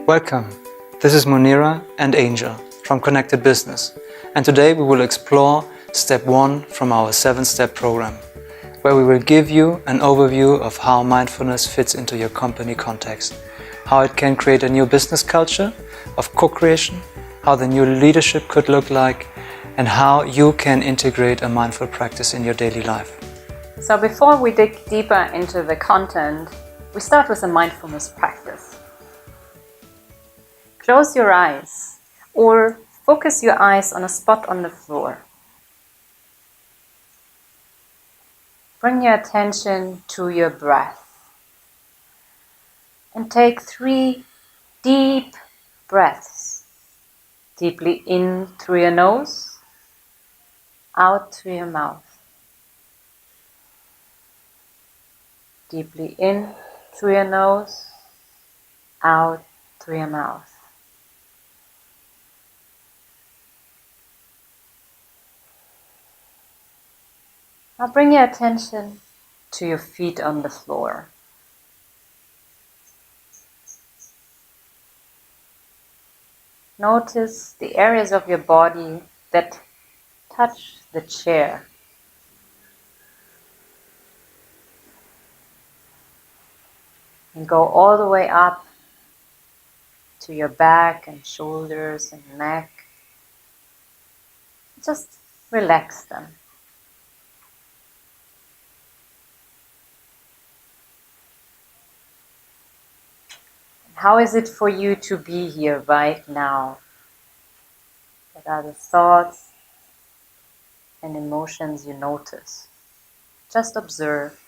Welcome, this is Munira and Angel from Connected Business, and today we will explore Step 1 from our 7-step program, where we will give you an overview of how mindfulness fits into your company context, how it can create a new business culture of co-creation, how the new leadership could look like, and how you can integrate a mindful practice in your daily life. So before we dig deeper into the content, we start with a mindfulness practice. Close your eyes or focus your eyes on a spot on the floor. Bring your attention to your breath and take 3 deep breaths. Deeply in through your nose, out through your mouth. Deeply in through your nose, out through your mouth. Now bring your attention to your feet on the floor. Notice the areas of your body that touch the chair. And go all the way up to your back and shoulders and neck. Just relax them. How is it for you to be here right now? What are the thoughts and emotions you notice? Just observe.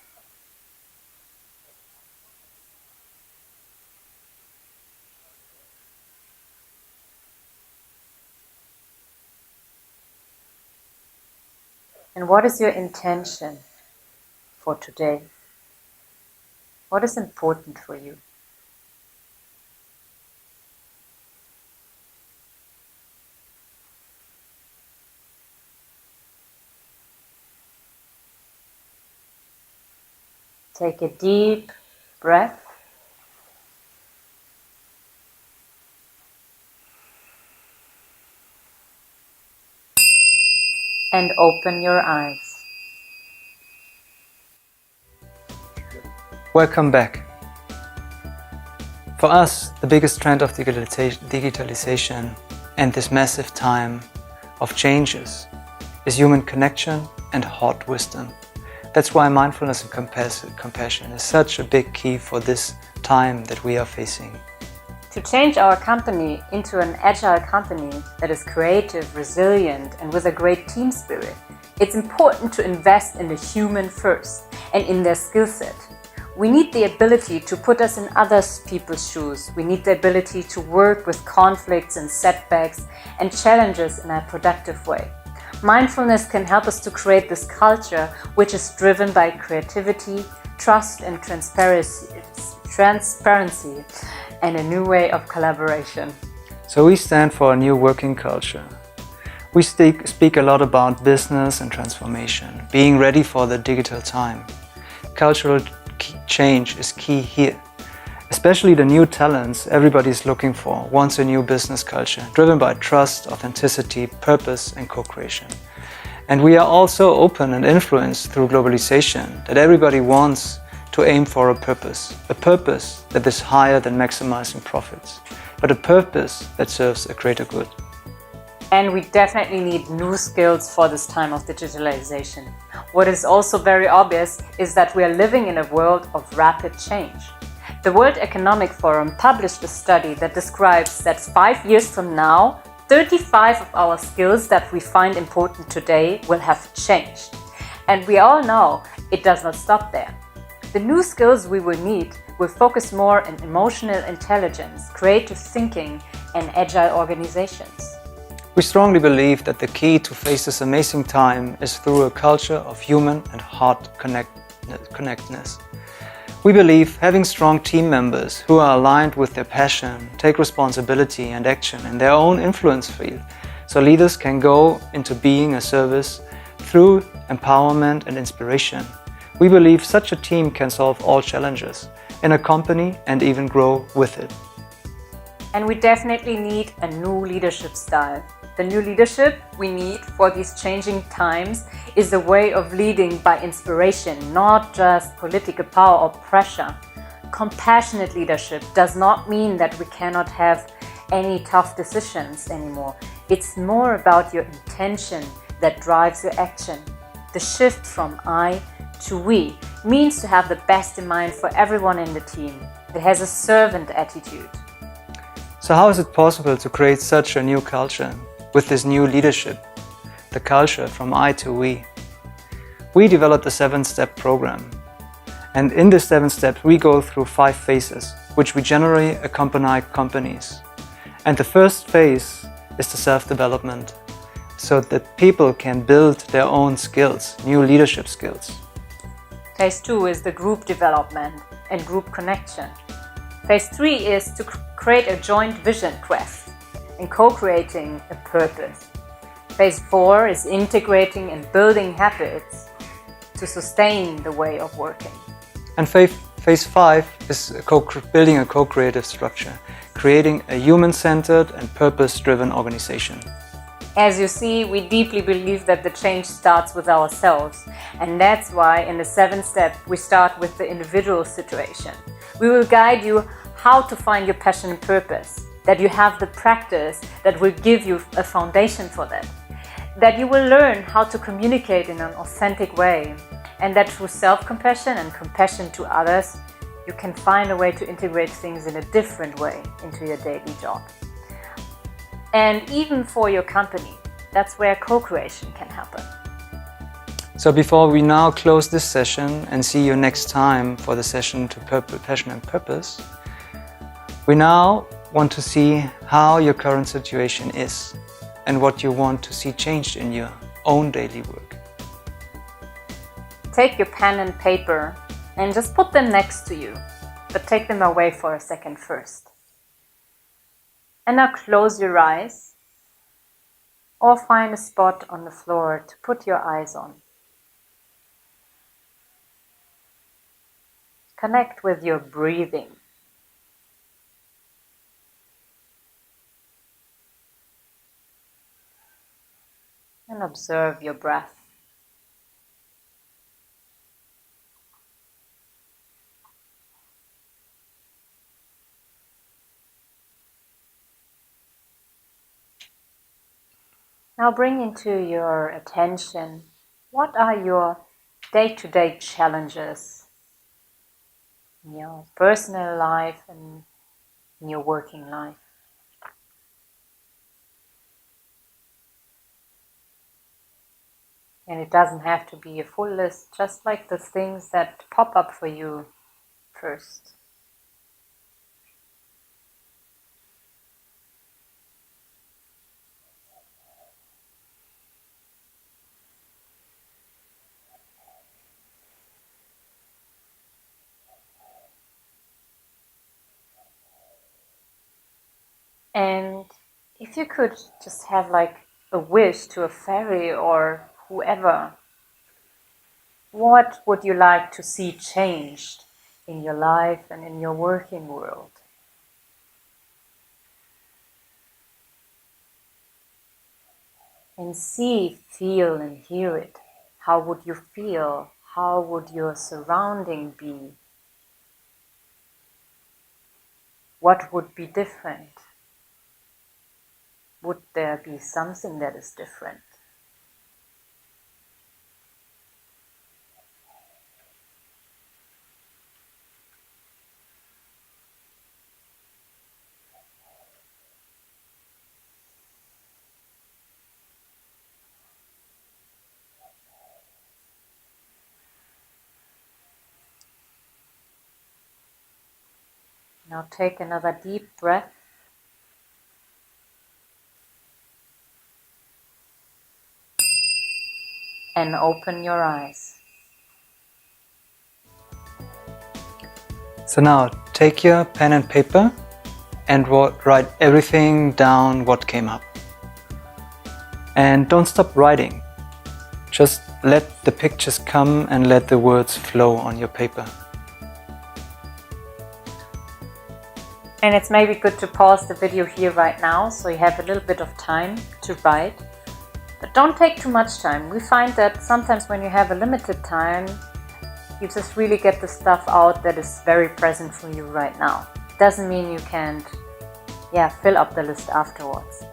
And what is your intention for today? What is important for you? Take a deep breath. And open your eyes. Welcome back. For us, the biggest trend of digitalization and this massive time of changes is human connection and heart wisdom. That's why mindfulness and compassion is such a big key for this time that we are facing. To change our company into an agile company that is creative, resilient, and with a great team spirit, it's important to invest in the human first and in their skill set. We need the ability to put us in other people's shoes. We need the ability to work with conflicts and setbacks and challenges in a productive way. Mindfulness can help us to create this culture which is driven by creativity, trust and transparency and a new way of collaboration. So we stand for a new working culture. We speak a lot about business and transformation, being ready for the digital time. Cultural change is key here. Especially the new talents everybody's looking for wants a new business culture, driven by trust, authenticity, purpose and co-creation. And we are also open and influenced through globalization, that everybody wants to aim for a purpose that is higher than maximizing profits, but a purpose that serves a greater good. And we definitely need new skills for this time of digitalization. What is also very obvious is that we are living in a world of rapid change. The World Economic Forum published a study that describes that 5 years from now, 35 of our skills that we find important today will have changed. And we all know it does not stop there. The new skills we will need will focus more on emotional intelligence, creative thinking, and agile organizations. We strongly believe that the key to face this amazing time is through a culture of human and heart connectedness. We believe having strong team members who are aligned with their passion, take responsibility and action in their own influence field, so leaders can go into being a service through empowerment and inspiration. We believe such a team can solve all challenges in a company and even grow with it. And we definitely need a new leadership style. The new leadership we need for these changing times is a way of leading by inspiration, not just political power or pressure. Compassionate leadership does not mean that we cannot have any tough decisions anymore. It's more about your intention that drives your action. The shift from I to we means to have the best in mind for everyone in the team. It has a servant attitude. So how is it possible to create such a new culture with this new leadership, the culture from I to we? We developed a 7-step program. And in the 7 steps, we go through 5 phases, which we generally accompany companies. And the first phase is the self-development, so that people can build their own skills, new leadership skills. Phase 2 is the group development and group connection. Phase 3 is to create a joint vision quest and co-creating a purpose. Phase 4 is integrating and building habits to sustain the way of working. And phase 5 is building a co-creative structure, creating a human-centered and purpose-driven organization. As you see, we deeply believe that the change starts with ourselves, and that's why in the 7th step we start with the individual situation. We will guide you how to find your passion and purpose, that you have the practice that will give you a foundation for that you will learn how to communicate in an authentic way, and that through self-compassion and compassion to others, you can find a way to integrate things in a different way into your daily job. And even for your company, that's where co-creation can happen. So before we now close this session and see you next time for the session to Passion and Purpose, we now want to see how your current situation is and what you want to see changed in your own daily work. Take your pen and paper and just put them next to you, but take them away for a second first. And now close your eyes or find a spot on the floor to put your eyes on. Connect with your breathing. And observe your breath. Now bring into your attention, what are your day-to-day challenges in your personal life and in your working life? And it doesn't have to be a full list, just like the things that pop up for you first. And if you could just have like a wish to a fairy or whoever, what would you like to see changed in your life and in your working world? And see, feel and hear it. How would you feel? How would your surrounding be? What would be different? Would there be something that is different? Now take another deep breath. And open your eyes. So now take your pen and paper and write everything down what came up. And don't stop writing. Just let the pictures come and let the words flow on your paper. And it's maybe good to pause the video here right now so you have a little bit of time to write. But don't take too much time. We find that sometimes when you have a limited time, you just really get the stuff out that is very present for you right now. Doesn't mean you can't fill up the list afterwards.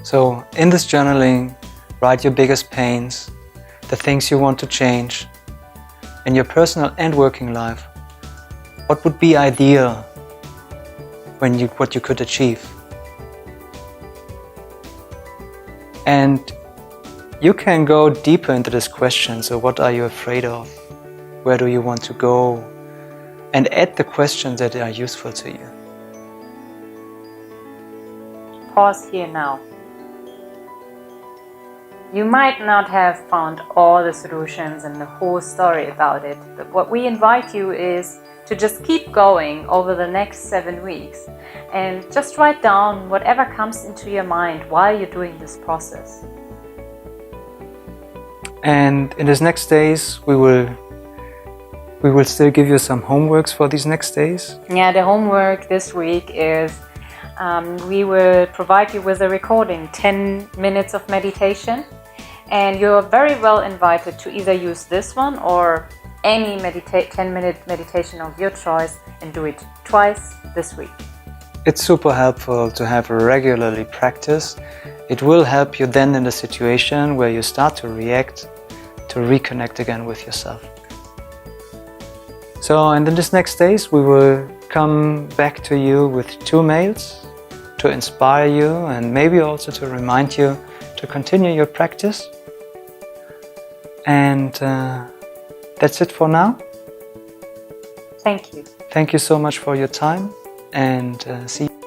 So in this journaling, write your biggest pains, the things you want to change in your personal and working life. What would be ideal what you could achieve? And you can go deeper into this question. So what are you afraid of? Where do you want to go? And add the questions that are useful to you. Pause here now. You might not have found all the solutions and the whole story about it, but what we invite you is to just keep going over the next 7 weeks and just write down whatever comes into your mind while you're doing this process. And in these next days, we will still give you some homeworks for these next days. Yeah, the homework this week is we will provide you with a recording, 10 minutes of meditation. And you're very well invited to either use this one or any 10-minute meditation of your choice and do it twice this week. It's super helpful to have regularly practice. It will help you then in the situation where you start to react, to reconnect again with yourself. So, and in these next days, we will come back to you with 2 mails to inspire you and maybe also to remind you to continue your practice. And that's it for now. Thank you. Thank you so much for your time and see you.